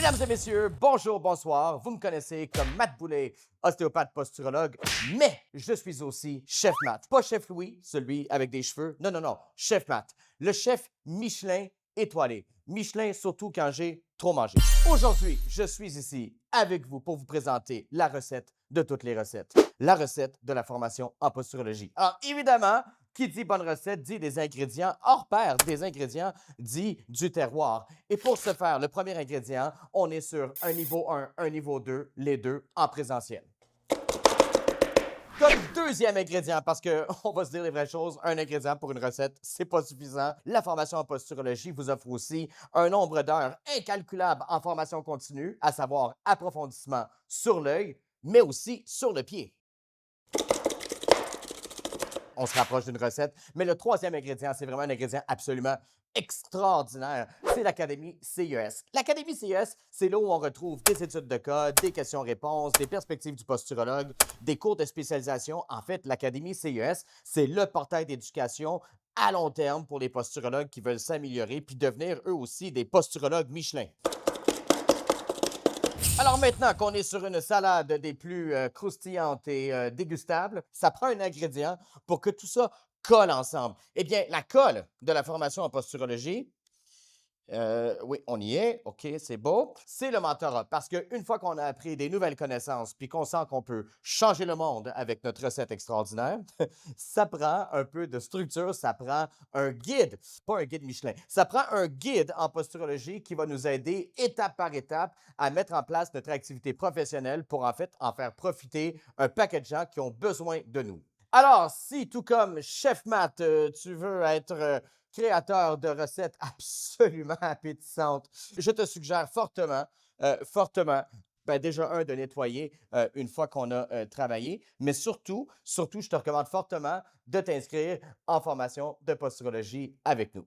Mesdames et messieurs, bonjour, bonsoir. Vous me connaissez comme Matt Boulet, ostéopathe posturologue, mais je suis aussi chef Matt. Pas chef Louis, celui avec des cheveux. Non, non, non, chef Matt. Le chef Michelin étoilé. Michelin surtout quand j'ai trop mangé. Aujourd'hui, je suis ici avec vous pour vous présenter la recette de toutes les recettes. La recette de la formation en posturologie. Alors, évidemment, qui dit bonne recette dit des ingrédients hors pair, des ingrédients dit du terroir. Et pour ce faire, le premier ingrédient, on est sur un niveau 1, un niveau 2, les deux en présentiel. Comme deuxième ingrédient, parce qu'on va se dire les vraies choses, un ingrédient pour une recette, c'est pas suffisant. La formation en posturologie vous offre aussi un nombre d'heures incalculable en formation continue, à savoir approfondissement sur l'œil, mais aussi sur le pied. On se rapproche d'une recette. Mais le troisième ingrédient, c'est vraiment un ingrédient absolument extraordinaire. C'est l'Académie CES. L'Académie CES, c'est là où on retrouve des études de cas, des questions-réponses, des perspectives du posturologue, des cours de spécialisation. En fait, l'Académie CES, c'est le portail d'éducation à long terme pour les posturologues qui veulent s'améliorer puis devenir eux aussi des posturologues Michelin. Alors maintenant qu'on est sur une salade des plus croustillantes et dégustables, ça prend un ingrédient pour que tout ça colle ensemble. Eh bien, la colle de la formation en posturologie, oui, on y est. OK, c'est beau. C'est le mentorat. Parce qu'une fois qu'on a appris des nouvelles connaissances puis qu'on sent qu'on peut changer le monde avec notre recette extraordinaire, ça prend un peu de structure, ça prend un guide, pas un guide Michelin, ça prend un guide en posturologie qui va nous aider étape par étape à mettre en place notre activité professionnelle pour en fait en faire profiter un paquet de gens qui ont besoin de nous. Alors, si tout comme Chef Matt, tu veux être créateur de recettes absolument appétissantes, je te suggère fortement, ben déjà, un, de nettoyer une fois qu'on a travaillé, mais surtout, je te recommande fortement de t'inscrire en formation de posturologie avec nous.